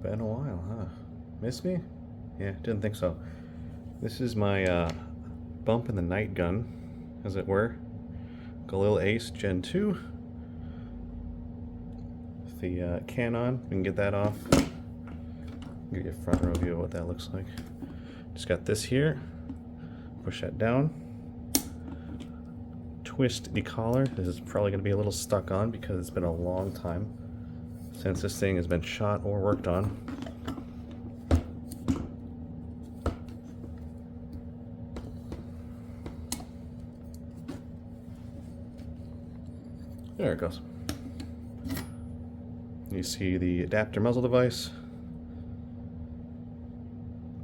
Been a while, huh? Miss me? Yeah, didn't think so. This is my bump in the night gun, as it were. Galil Ace Gen 2. With the can on, we can get that off. Get you a front row view of what that looks like. Just got this here. Push that down. Twist the collar. This is probably going to be a little stuck on because it's been a long time since this thing has been shot or worked on. There it goes. You see the adapter muzzle device.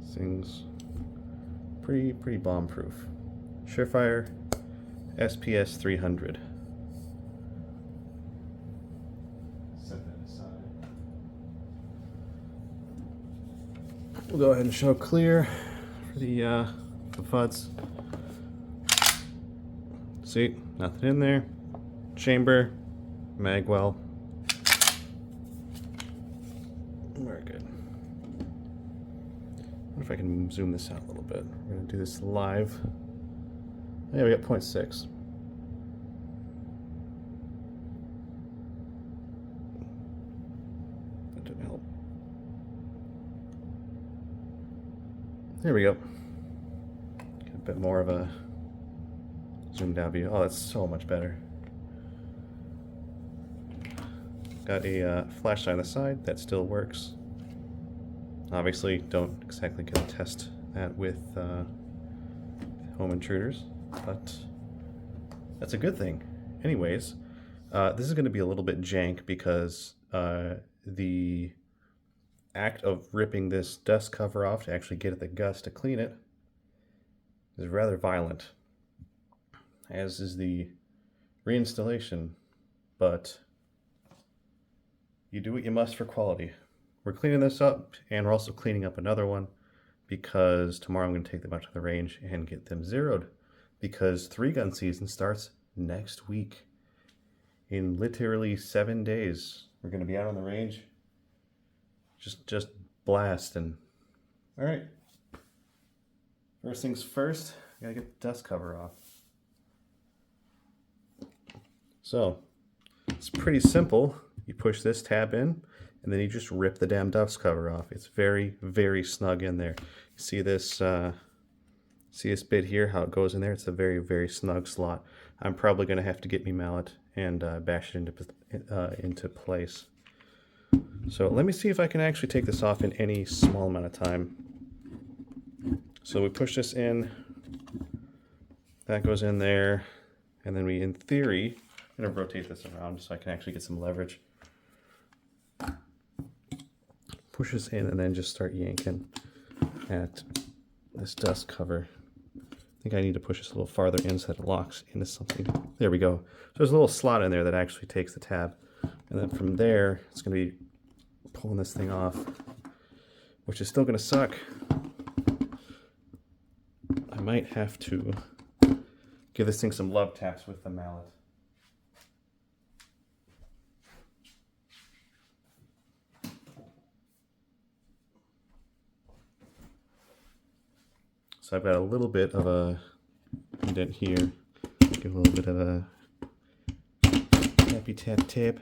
This thing's pretty bomb proof. Surefire SPS 300. Set that aside. We'll go ahead and show clear for the FUDs. See, nothing in there. Chamber, magwell. Very good. I wonder if I can zoom this out a little bit. We're going to do this live. Yeah, we got 0.6. That didn't help. There we go. Get a bit more of a zoomed out view. Oh, that's so much better. Got a flashlight on the side that still works. Obviously, don't exactly go test that with home intruders, but that's a good thing. Anyways, this is going to be a little bit jank because the act of ripping this dust cover off to actually get at the guts to clean it is rather violent, as is the reinstallation, but you do what you must for quality. We're cleaning this up, and we're also cleaning up another one because tomorrow I'm going to take them out to the range and get them zeroed, because 3-gun season starts next week. In literally 7 days, we're going to be out on the range, just blasting. All right. First things first, I gotta get the dust cover off. So it's pretty simple. You push this tab in, and then you just rip the damn dust cover off. It's very snug in there. You see this bit here, how it goes in there? It's a very snug slot. I'm probably going to have to get me mallet and bash it into place. So let me see if I can actually take this off in any small amount of time. So we push this in, that goes in there, and then we, in theory, I'm going to rotate this around so I can actually get some leverage. Push this in and then just start yanking at this dust cover. I think I need to push this a little farther in so that it locks into something. There we go. So there's a little slot in there that actually takes the tab. And then from there, it's going to be pulling this thing off, which is still going to suck. I might have to give this thing some love taps with the mallet. So I've got a little bit of a indent here. Give a little bit of a tappy tap tap.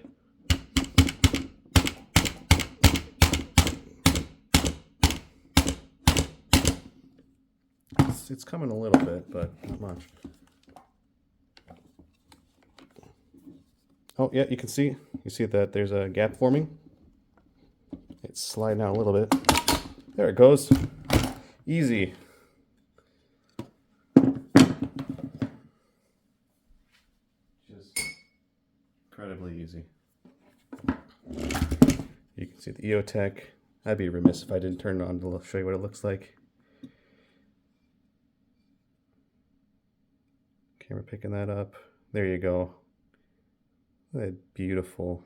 It's coming a little bit, but not much. Oh yeah, you can see. You see that there's a gap forming. It's sliding out a little bit. There it goes. Easy. Incredibly easy. You can see the EOTech. I'd be remiss if I didn't turn it on to show you what it looks like. Camera picking that up. There you go. That beautiful,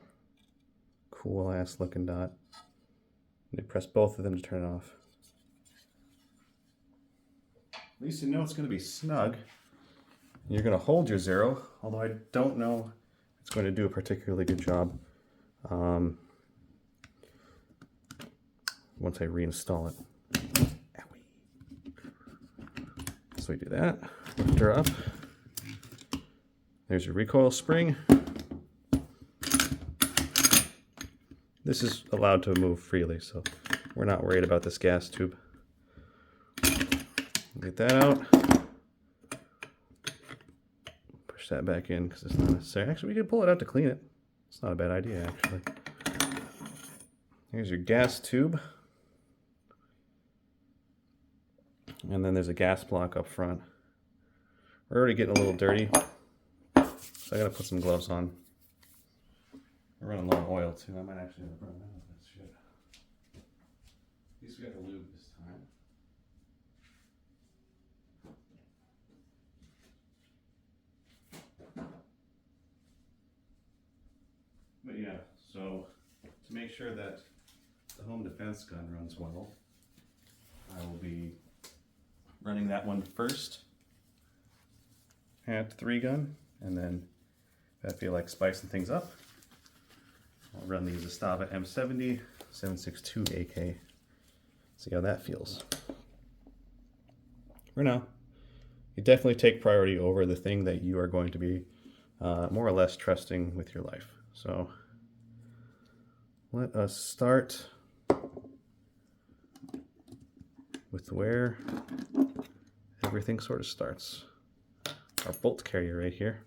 cool ass looking dot. And you press both of them to turn it off. At least you know it's going to be snug. You're going to hold your zero, although I don't know it's going to do a particularly good job. once I reinstall it. Owie. So we do that, lift her up. There's your recoil spring. This is allowed to move freely, so we're not worried about this gas tube. Get that out. Push that back in because it's not necessary. Actually, we could pull it out to clean it. It's not a bad idea, actually. Here's your gas tube. And then there's a gas block up front. We're already getting a little dirty, so I gotta put some gloves on. We're running low on oil too. I might actually run out of this shit. At least we got the lube this time. But yeah, so to make sure that the home defense gun runs well, I will be running that one first at 3 gun, and then if I feel like spicing things up, I'll run the Zastava M70 7.62 AK. See how that feels. For now, you definitely take priority over the thing that you are going to be more or less trusting with your life. So let us start with where everything sort of starts. Our bolt carrier right here.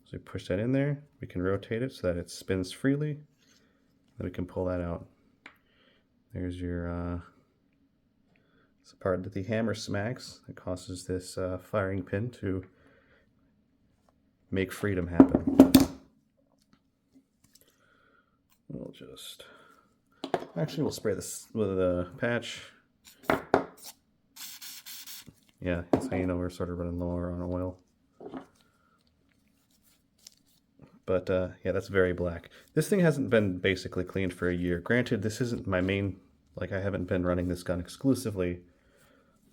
So we push that in there, we can rotate it so that it spins freely, then we can pull that out. There's your it's a part that the hammer smacks that causes this firing pin to make freedom happen. We'll just, actually we'll spray this with a patch. Yeah, that's how you know we're sort of running lower on oil. But yeah, that's very black. This thing hasn't been basically cleaned for a year. Granted, this isn't my main, like I haven't been running this gun exclusively,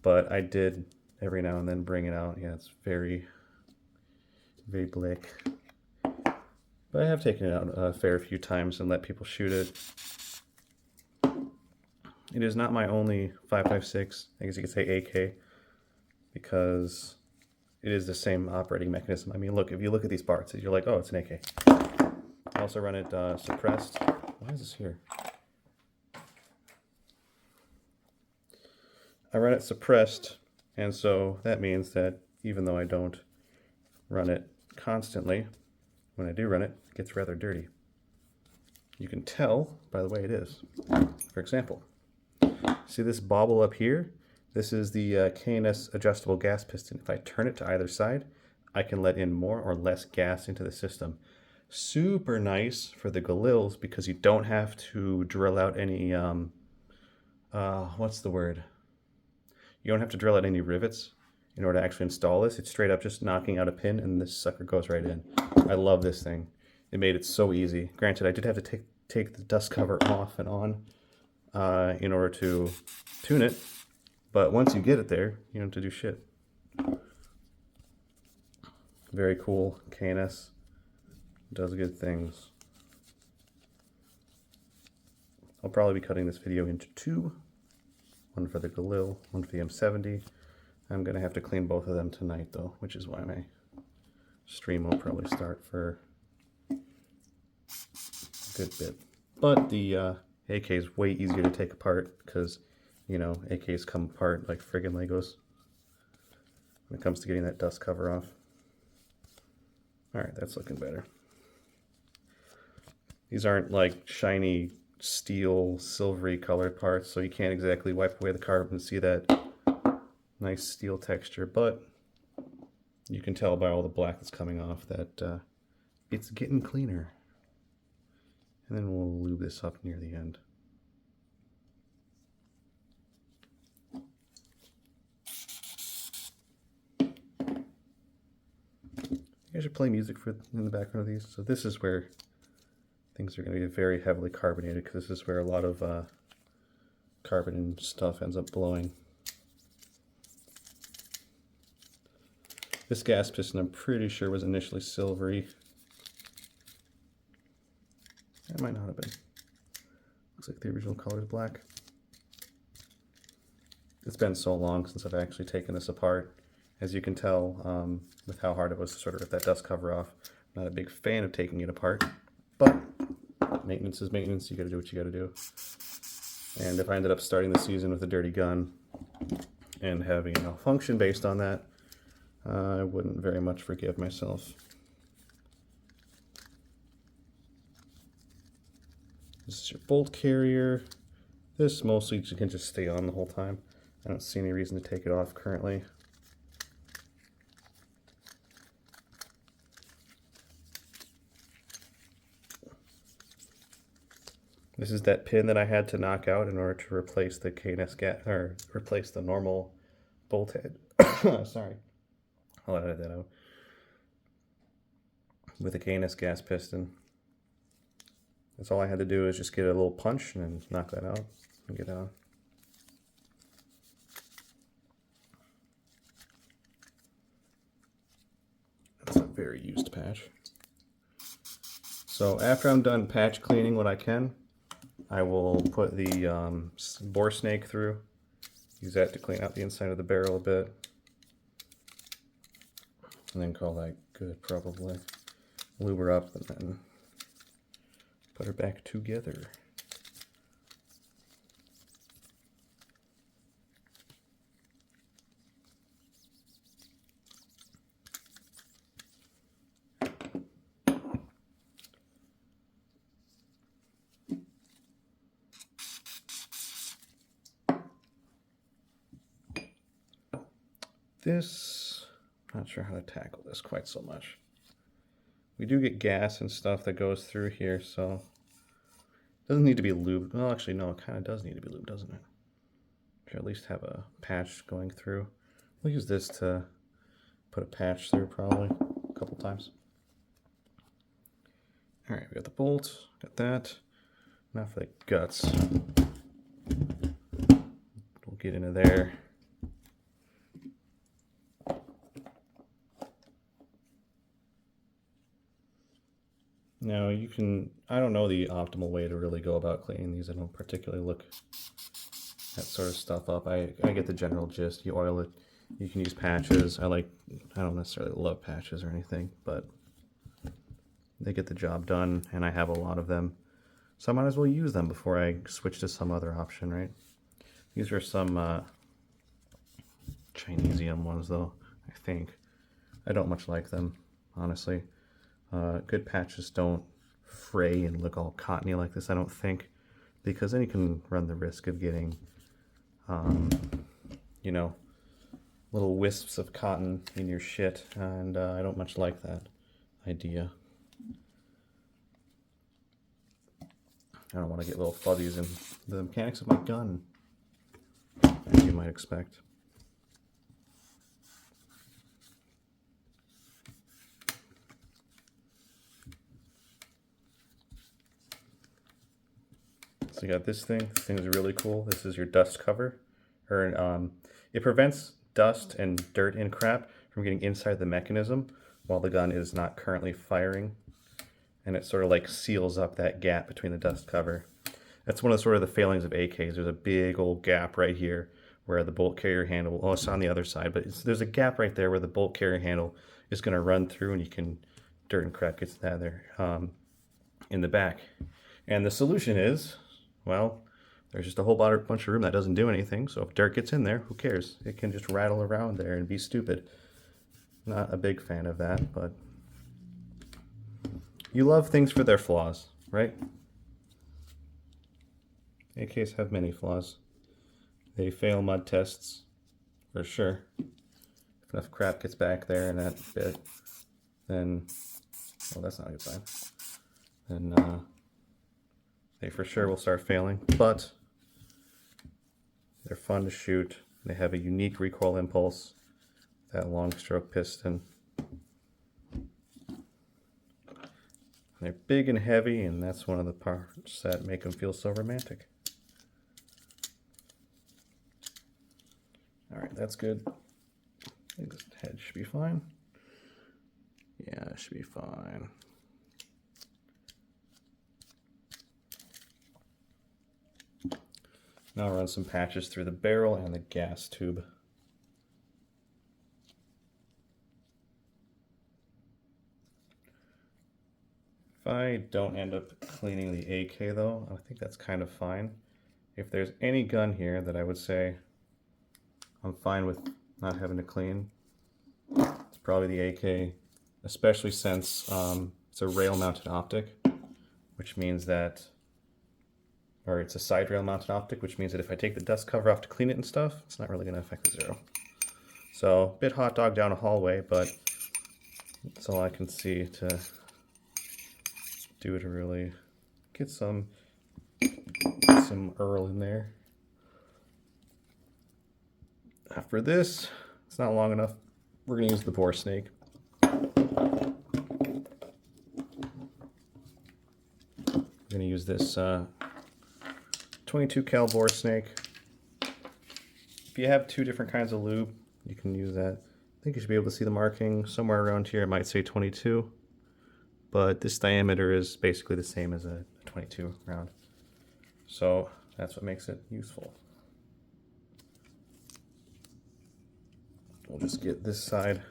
but I did every now and then bring it out. Yeah, it's very, very black. But I have taken it out a fair few times and let people shoot it. It is not my only 5.56, I guess you could say AK, because it is the same operating mechanism. I mean, look, if you look at these parts, you're like, oh, it's an AK. I also run it suppressed. Why is this here? I run it suppressed, and so that means that even though I don't run it constantly, when I do run it, it gets rather dirty. You can tell by the way it is. For example, see this bobble up here? This is the K&S adjustable gas piston. If I turn it to either side, I can let in more or less gas into the system. Super nice for the Galils because you don't have to drill out any, what's the word? You don't have to drill out any rivets in order to actually install this. It's straight up just knocking out a pin and this sucker goes right in. I love this thing. It made it so easy. Granted, I did have to take the dust cover off and on in order to tune it. But once you get it there, you don't have to do shit. Very cool. K&S does good things. I'll probably be cutting this video into 2. One for the Galil, one for the M70. I'm going to have to clean both of them tonight though, which is why my stream will probably start for a good bit. But the AK is way easier to take apart because, you know, AKs come apart like friggin' Legos when it comes to getting that dust cover off. Alright, that's looking better. These aren't like shiny steel, silvery colored parts, so you can't exactly wipe away the carbon and see that nice steel texture, but you can tell by all the black that's coming off that it's getting cleaner. And then we'll lube this up near the end. I should play music in the background of these. So this is where things are going to be very heavily carbonated because this is where a lot of carbon and stuff ends up blowing. This gas piston I'm pretty sure was initially silvery. It might not have been. Looks like the original color is black. It's been so long since I've actually taken this apart. As you can tell, with how hard it was to sort of rip that dust cover off. I'm not a big fan of taking it apart, but maintenance is maintenance. You gotta do what you gotta do. And if I ended up starting the season with a dirty gun and having a malfunction based on that, I wouldn't very much forgive myself. This is your bolt carrier. This mostly can just stay on the whole time. I don't see any reason to take it off currently. This is that pin that I had to knock out in order to replace the K&S gas, or replace the normal bolt head. Sorry, I'll edit that out. With a K&S gas piston. That's all I had to do is just get a little punch and then knock that out and get on. That's a very used patch. So after I'm done patch cleaning what I can, I will put the bore snake through. Use that to clean out the inside of the barrel a bit. And then call that good, probably. Lube her up and then put her back together. This, not sure how to tackle this quite so much. We do get gas and stuff that goes through here, so it doesn't need to be lubed. Well, actually, no, it kind of does need to be lubed, doesn't it? Should at least have a patch going through. We'll use this to put a patch through probably a couple times. All right, we got the bolt, got that. Now for the guts. We'll get into there. Now you can, I don't know the optimal way to really go about cleaning these. I don't particularly look that sort of stuff up. I get the general gist. You oil it, you can use patches. I don't necessarily love patches or anything, but they get the job done and I have a lot of them. So I might as well use them before I switch to some other option, right? These are some Chinesium ones though, I think. I don't much like them, honestly. Good patches don't fray and look all cottony like this, I don't think, because then you can run the risk of getting, you know, little wisps of cotton in your shit, and I don't much like that idea. I don't want to get little fuzzies in the mechanics of my gun, as you might expect. So you got this thing. This thing is really cool. This is your dust cover. It prevents dust and dirt and crap from getting inside the mechanism while the gun is not currently firing. And it sort of like seals up that gap between the dust cover. That's one of the failings of AKs. There's a big old gap right here where the bolt carrier handle, oh, it's on the other side, but there's a gap right there where the bolt carrier handle is going to run through and dirt and crap gets that there in the back. And the solution is, well, there's just a whole bunch of room that doesn't do anything. So if dirt gets in there, who cares? It can just rattle around there and be stupid. Not a big fan of that, but you love things for their flaws, right? AKs have many flaws. They fail mud tests, for sure. If enough crap gets back there in that bit, then, well, that's not a good sign. Then they for sure will start failing, but they're fun to shoot. They have a unique recoil impulse, that long stroke piston. They're big and heavy, and that's one of the parts that make them feel so romantic. All right, that's good. I think this head should be fine. Yeah, it should be fine. Now I'll run some patches through the barrel and the gas tube. If I don't end up cleaning the AK though, I think that's kind of fine. If there's any gun here that I would say I'm fine with not having to clean, it's probably the AK, especially since it's a rail-mounted optic, which means that, or it's a side rail-mounted optic, which means that if I take the dust cover off to clean it and stuff, it's not really going to affect the zero. So, a bit hot dog down a hallway, but that's all I can see to do to really get some Earl in there. After this, it's not long enough. We're going to use the bore snake. We're going to use this 22 cal bore snake. If you have two different kinds of lube, you can use that. I think you should be able to see the marking somewhere around here. It might say 22, but this diameter is basically the same as a 22 round. So that's what makes it useful. We'll just get this side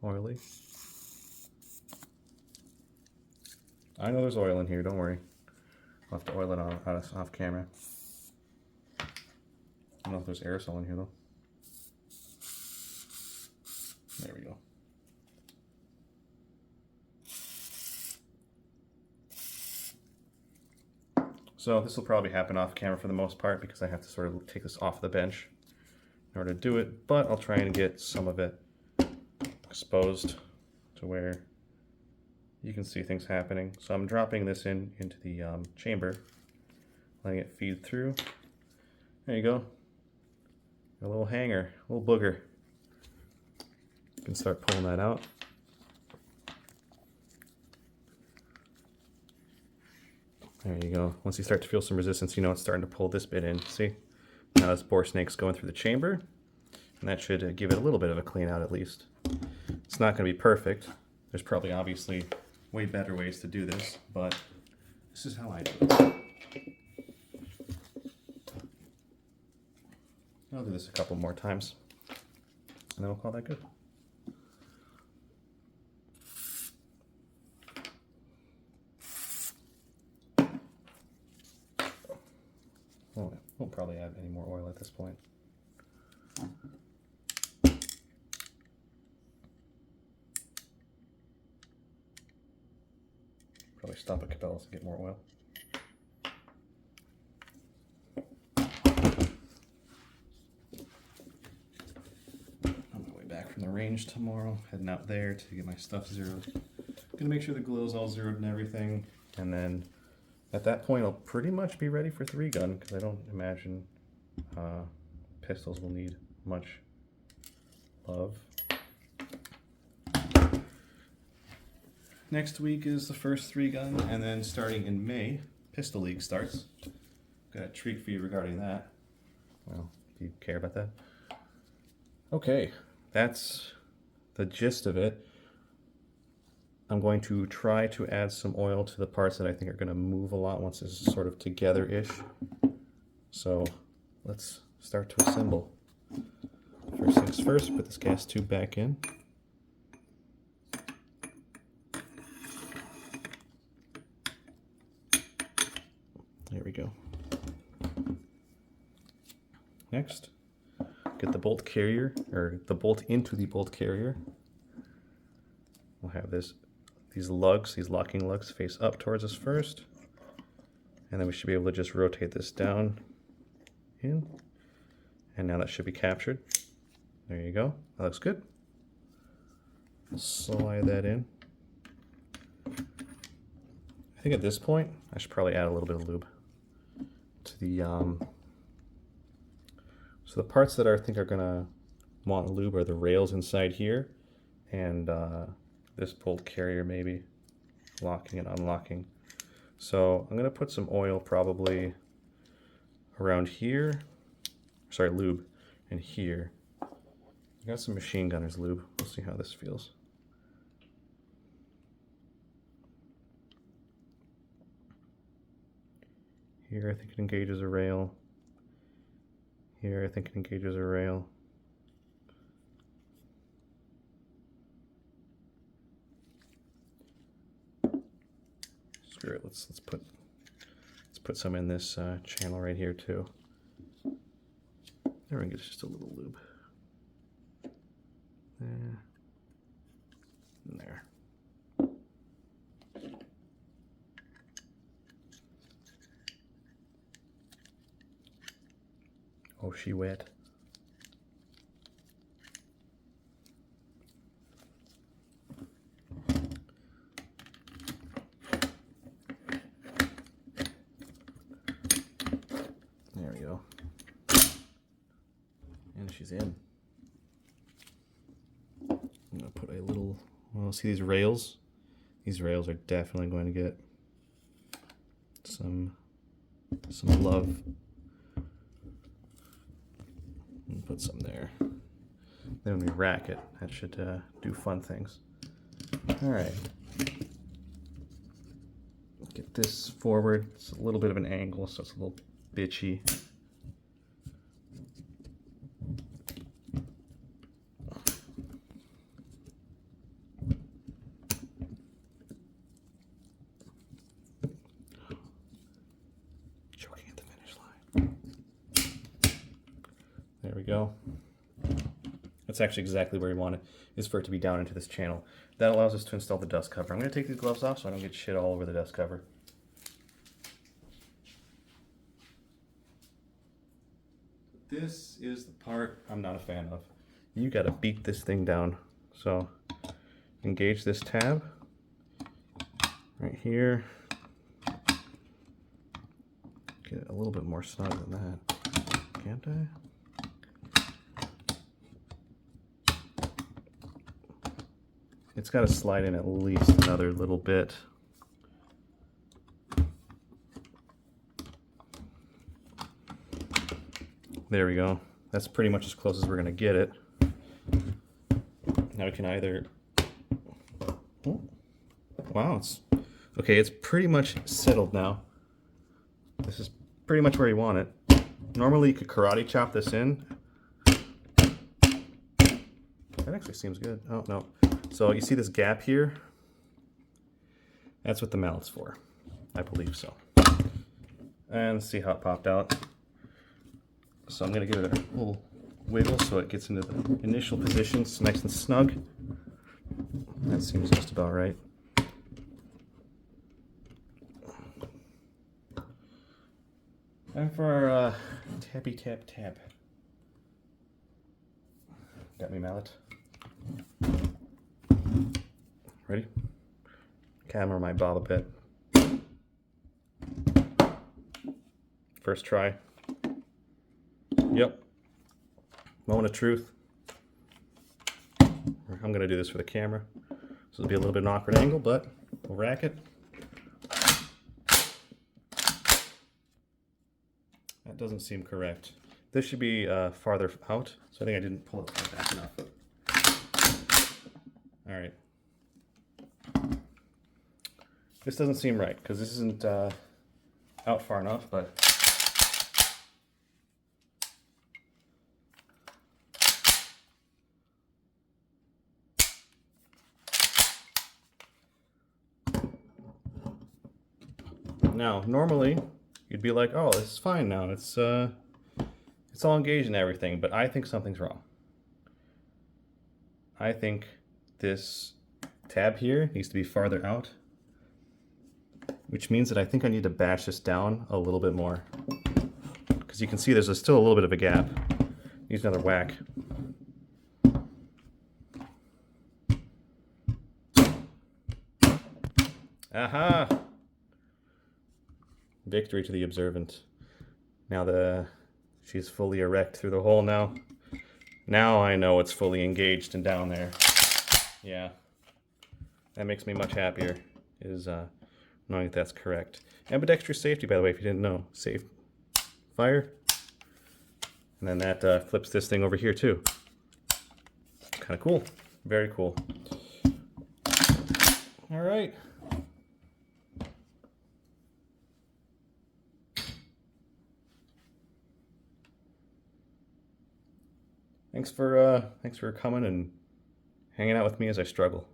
oily. I know there's oil in here, don't worry. I'll have to oil it off camera. I don't know if there's aerosol in here though. There we go. So this will probably happen off camera for the most part because I have to sort of take this off the bench in order to do it, but I'll try and get some of it exposed to where you can see things happening. So I'm dropping this into the chamber, letting it feed through. There you go. A little hanger, a little booger. You can start pulling that out. There you go. Once you start to feel some resistance, you know it's starting to pull this bit in. See? Now this bore snake's going through the chamber, and that should give it a little bit of a clean out at least. It's not going to be perfect. There's probably obviously way better ways to do this, but this is how I do it. I'll do this a couple more times, and then we'll call that good. Won't probably add any more oil at this point. Probably stop at Cabela's and get more oil. On my way back from the range tomorrow, heading out there to get my stuff zeroed. Gonna make sure the glow's all zeroed and everything, and then at that point I'll pretty much be ready for 3-gun because I don't imagine pistols will need much love. Next week is the first 3-gun, and then starting in May, Pistol League starts. Got a treat for you regarding that. Well, do you care about that? Okay, that's the gist of it. I'm going to try to add some oil to the parts that I think are going to move a lot once this is sort of together-ish. So let's start to assemble. First things first, put this gas tube back in. There we go. Next, get the bolt carrier, or the bolt into the bolt carrier. We'll have these lugs, these locking lugs, face up towards us first. And then we should be able to just rotate this down in. And now that should be captured. There you go. That looks good. Slide that in. I think at this point, I should probably add a little bit of lube to the, so the parts that I think are gonna want lube are the rails inside here and this bolt carrier maybe, locking and unlocking. So I'm gonna put some oil probably around here, sorry, lube, and here. I got some machine gunner's lube. We'll see how this feels. Here I think it engages a rail. Here I think it engages a rail. Screw it, let's put some in this channel right here too. There we go, just a little lube. There. And there. Oh, she wet. There we go. And she's in. I'm gonna put a little, well, see these rails? These rails are definitely going to get some love. And put some there. Then when we rack it, that should do fun things. All right. Get this forward. It's a little bit of an angle, so it's a little bitchy. Choking at the finish line. There we go. That's actually exactly where we want it, is for it to be down into this channel. That allows us to install the dust cover. I'm going to take these gloves off so I don't get shit all over the dust cover. This is the part I'm not a fan of. You got to beat this thing down. So engage this tab right here. Get it a little bit more snug than that. Can't I? It's got to slide in at least another little bit. There we go. That's pretty much as close as we're going to get it. Now we can either... Oh, wow, it's... Okay, it's pretty much settled now. This is pretty much where you want it. Normally you could karate chop this in. That actually seems good. Oh, no. So you see this gap here? That's what the mallet's for. I believe so. And see how it popped out. So I'm going to give it a little wiggle so it gets into the initial position. It's nice and snug. That seems just about right. And for our tappy tap tap. Got me mallet. Ready? Camera might bob a bit. First try. Yep. Moment of truth. I'm going to do this for the camera. So it'll be a little bit of an awkward angle, but we'll rack it. That doesn't seem correct. This should be farther out, so I think I didn't pull it back enough. All right. This doesn't seem right because this isn't out far enough, but now normally you'd be like, oh, this is fine now. It's all engaged and everything, but I think something's wrong. I think this tab here needs to be farther out, which means that I think I need to bash this down a little bit more. Because you can see there's still a little bit of a gap. Use another whack. Aha! Victory to the observant. Now she's fully erect through the hole now. Now I know it's fully engaged and down there. Yeah. That makes me much happier, is knowing that that's correct. Ambidextrous safety, by the way, if you didn't know. Safe. Fire. And then that flips this thing over here too. Kind of cool. Very cool. All right. thanks for coming and hanging out with me as I struggle.